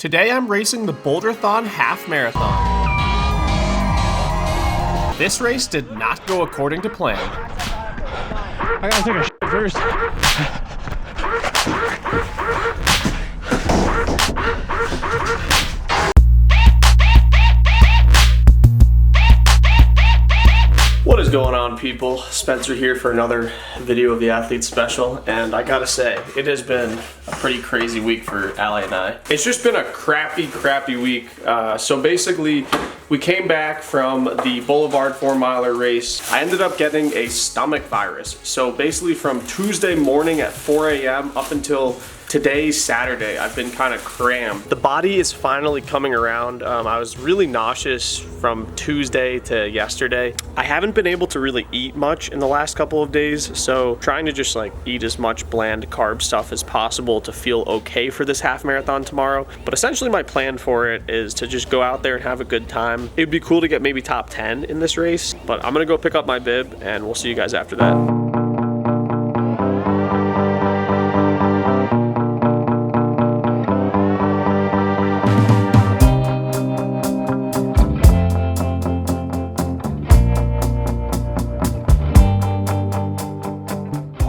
Today I'm racing the Boulderthon Half Marathon. This race did not go according to plan. I gotta take a shit first. What is going on, people? Spencer here for another video of the Athlete Special, and I gotta say, it has been a pretty crazy week for Allie and I. It's just been a crappy week. So basically, we came back from the Boulevard 4-miler race. I ended up getting a stomach virus. So basically from Tuesday morning at 4 a.m. up until today, Saturday, I've been kind of crammed. The body is finally coming around. I was really nauseous from Tuesday to yesterday. I haven't been able to really eat much in the last couple of days, so trying to just like eat as much bland carb stuff as possible to feel okay for this half marathon tomorrow. But essentially my plan for it is to just go out there and have a good time. It would be cool to get maybe top 10 in this race, but I'm gonna go pick up my bib and we'll see you guys after that.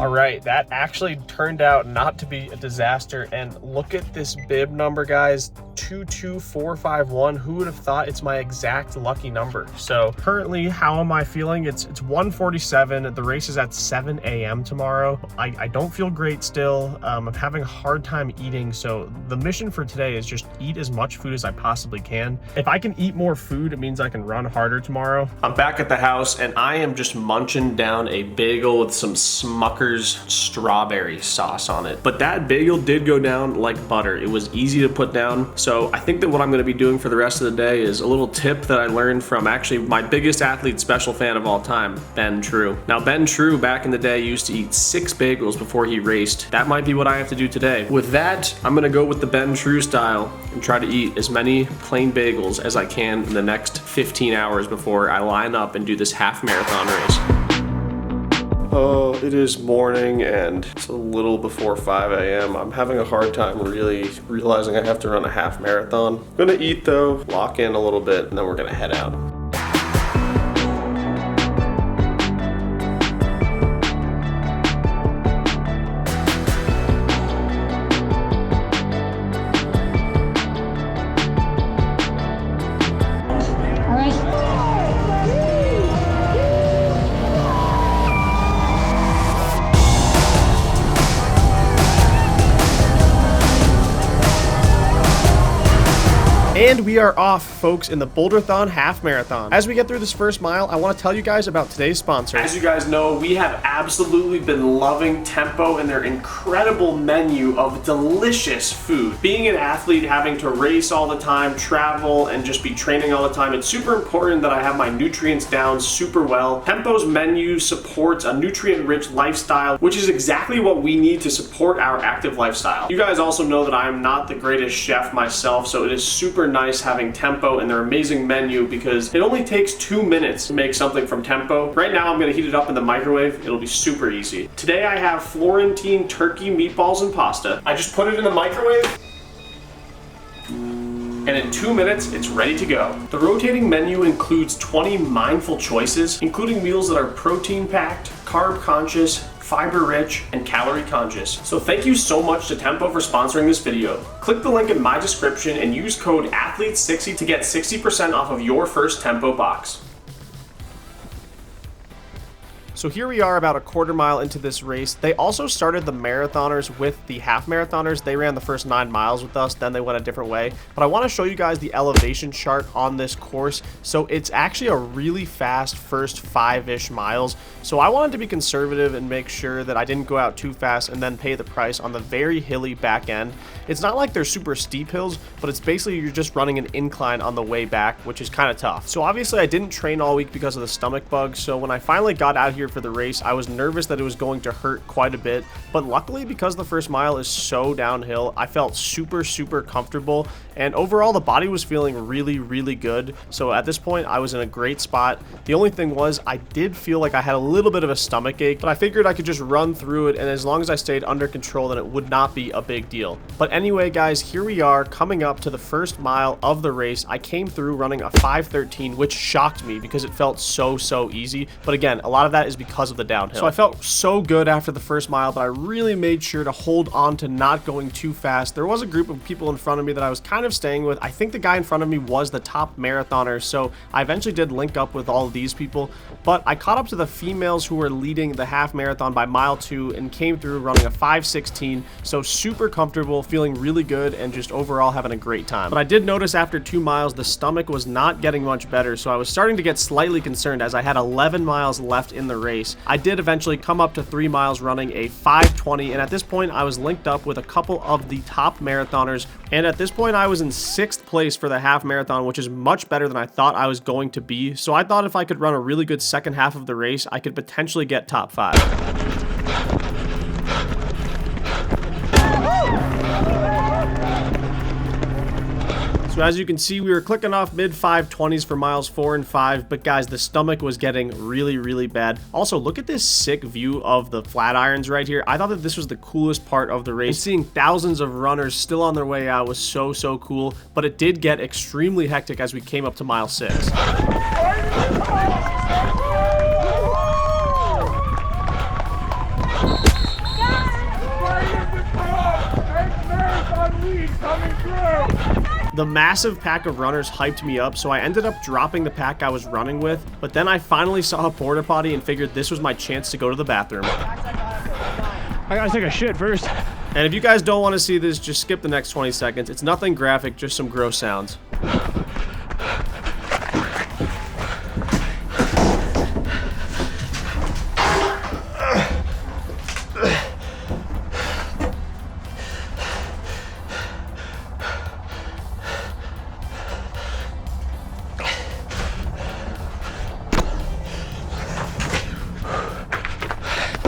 Right, that actually turned out not to be a disaster, and look at this bib number, guys. 22451. Who would have thought? It's my exact lucky number. So currently, how am I feeling? It's 1:47. The race is at 7 a.m. tomorrow. I don't feel great still. I'm having a hard time eating, so the mission for today is just eat as much food as I possibly can. If I can eat more food, it means I can run harder tomorrow. I'm back at the house and I am just munching down a bagel with some Smucker's strawberry sauce on it. But that bagel did go down like butter. It was easy to put down. So I think that what I'm going to be doing for the rest of the day is a little tip that I learned from actually my biggest Athlete Special fan of all time, Ben True. Now Ben True back in the day used to eat 6 bagels before he raced. That might be what I have to do today. With that, I'm going to go with the Ben True style and try to eat as many plain bagels as I can in the next 15 hours before I line up and do this half marathon race. Oh, it is morning and it's a little before 5 a.m. I'm having a hard time really realizing I have to run a half marathon. I'm gonna eat though, lock in a little bit, and then we're gonna head out. And we are off, folks, in the Boulderthon Half Marathon. As we get through this first mile, I want to tell you guys about today's sponsor. As you guys know, we have absolutely been loving Tempo and their incredible menu of delicious food. Being an athlete, having to race all the time, travel, and just be training all the time, it's super important that I have my nutrients down super well. Tempo's menu supports a nutrient-rich lifestyle, which is exactly what we need to support our active lifestyle. You guys also know that I am not the greatest chef myself, so it is super nice having Tempo and their amazing menu because it only takes 2 minutes to make something from Tempo. Right now I'm going to heat it up in the microwave. It'll be super easy. Today I have Florentine turkey meatballs and pasta. I just put it in the microwave and in 2 minutes it's ready to go. The rotating menu includes 20 mindful choices, including meals that are protein packed, carb conscious, fiber rich, and calorie conscious. So thank you so much to Tempo for sponsoring this video. Click the link in my description and use code ATHLETE60 to get 60% off of your first Tempo box. So here we are about a quarter mile into this race. They also started the marathoners with the half marathoners. They ran the first 9 miles with us, then they went a different way. But I want to show you guys the elevation chart on this course. So it's actually a really fast first 5-ish miles. So I wanted to be conservative and make sure that I didn't go out too fast and then pay the price on the very hilly back end. It's not like they're super steep hills, but it's basically you're just running an incline on the way back, which is kind of tough. So obviously I didn't train all week because of the stomach bug. So when I finally got out here for the race. I was nervous that it was going to hurt quite a bit, but luckily, because the first mile is so downhill, I felt super comfortable, and overall the body was feeling really good. So at this point I was in a great spot. The only thing was I did feel like I had a little bit of a stomach ache, but I figured I could just run through it, and as long as I stayed under control, then it would not be a big deal. But anyway guys, here we are coming up to the first mile of the race. I came through running a 5:13, which shocked me because it felt so easy, but again, a lot of that is because of the downhill. So I felt so good after the first mile, but I really made sure to hold on to not going too fast. There was a group of people in front of me that I was kind of staying with. I think the guy in front of me was the top marathoner, so I eventually did link up with all of these people, but I caught up to the females who were leading the half marathon by mile 2 and came through running a 5:16, so super comfortable, feeling really good, and just overall having a great time. But I did notice after 2 miles the stomach was not getting much better, so I was starting to get slightly concerned as I had 11 miles left in the race. I did eventually come up to 3 miles running a 5:20, and at this point I was linked up with a couple of the top marathoners, and at this point I was in 6th place for the half marathon, which is much better than I thought I was going to be. So I thought if I could run a really good second half of the race, I could potentially get top 5. So as you can see, we were clicking off mid 5:20s for miles 4 and 5, but guys, the stomach was getting really bad. Also, look at this sick view of the flat irons right here. I thought that this was the coolest part of the race. And seeing thousands of runners still on their way out was so cool, but it did get extremely hectic as we came up to mile 6. The massive pack of runners hyped me up, so I ended up dropping the pack I was running with, but then I finally saw a porta potty and figured this was my chance to go to the bathroom. I gotta take a shit first. And if you guys don't want to see this, just skip the next 20 seconds. It's nothing graphic, just some gross sounds.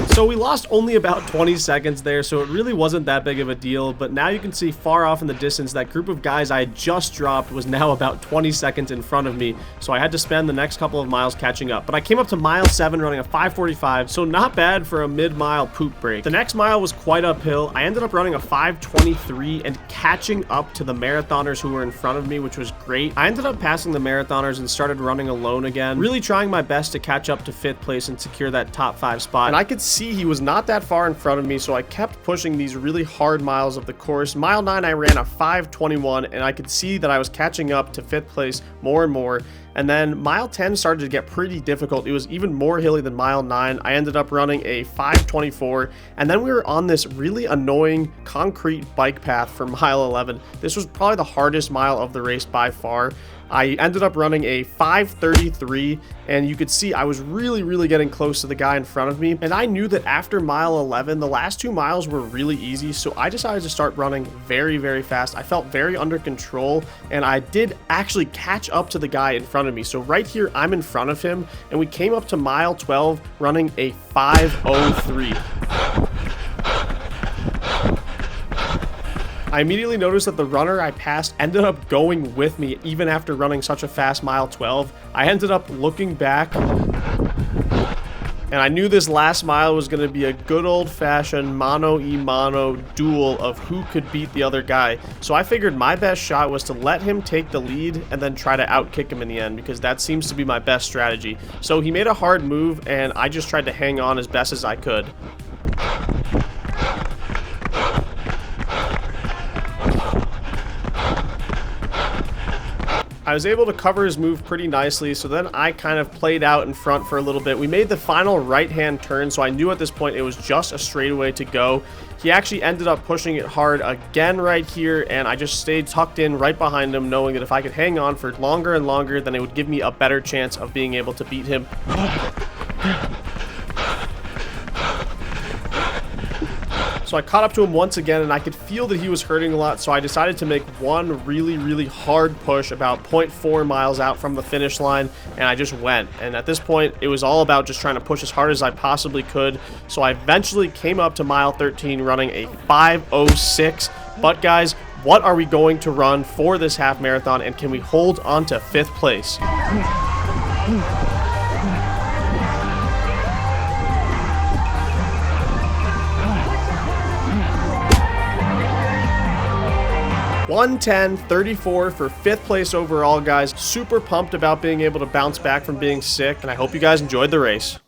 So we lost only about 20 seconds there, so it really wasn't that big of a deal, but now you can see far off in the distance that group of guys I had just dropped was now about 20 seconds in front of me, so I had to spend the next couple of miles catching up. But I came up to mile 7 running a 5:45, so not bad for a mid-mile poop break. The next mile was quite uphill. I ended up running a 5:23 and catching up to the marathoners who were in front of me, which was great. I ended up passing the marathoners and started running alone again, really trying my best to catch up to 5th place and secure that top 5 spot. And I could see he was not that far in front of me, so I kept pushing these really hard miles of the course. Mile 9 I ran a 5:21, and I could see that I was catching up to 5th place more and more. And then mile 10 started to get pretty difficult. It was even more hilly than mile 9. I ended up running a 5:24, and then we were on this really annoying concrete bike path for mile 11. This was probably the hardest mile of the race by far. I ended up running a 5:33, and you could see I was really getting close to the guy in front of me. And I knew that after mile 11, the last 2 miles were really easy, so I decided to start running very fast. I felt very under control, and I did actually catch up to the guy in front of me. So right here, I'm in front of him, and we came up to mile 12 running a 5:03. I immediately noticed that the runner I passed ended up going with me even after running such a fast mile 12. I ended up looking back, and I knew this last mile was going to be a good old-fashioned mano-a-mano duel of who could beat the other guy. So I figured my best shot was to let him take the lead and then try to outkick him in the end, because that seems to be my best strategy. So he made a hard move, and I just tried to hang on as best as I could. I was able to cover his move pretty nicely, so then I kind of played out in front for a little bit. We made the final right-hand turn, so I knew at this point it was just a straightaway to go. He actually ended up pushing it hard again right here, and I just stayed tucked in right behind him, knowing that if I could hang on for longer and longer, then it would give me a better chance of being able to beat him. So I caught up to him once again, and I could feel that he was hurting a lot, so I decided to make one really hard push about 0.4 miles out from the finish line, and I just went. And at this point, it was all about just trying to push as hard as I possibly could. So I eventually came up to mile 13 running a 5:06. But guys, what are we going to run for this half marathon, and can we hold on to 5th place? $1:10.34 for 5th place overall, guys. Super pumped about being able to bounce back from being sick, and I hope you guys enjoyed the race.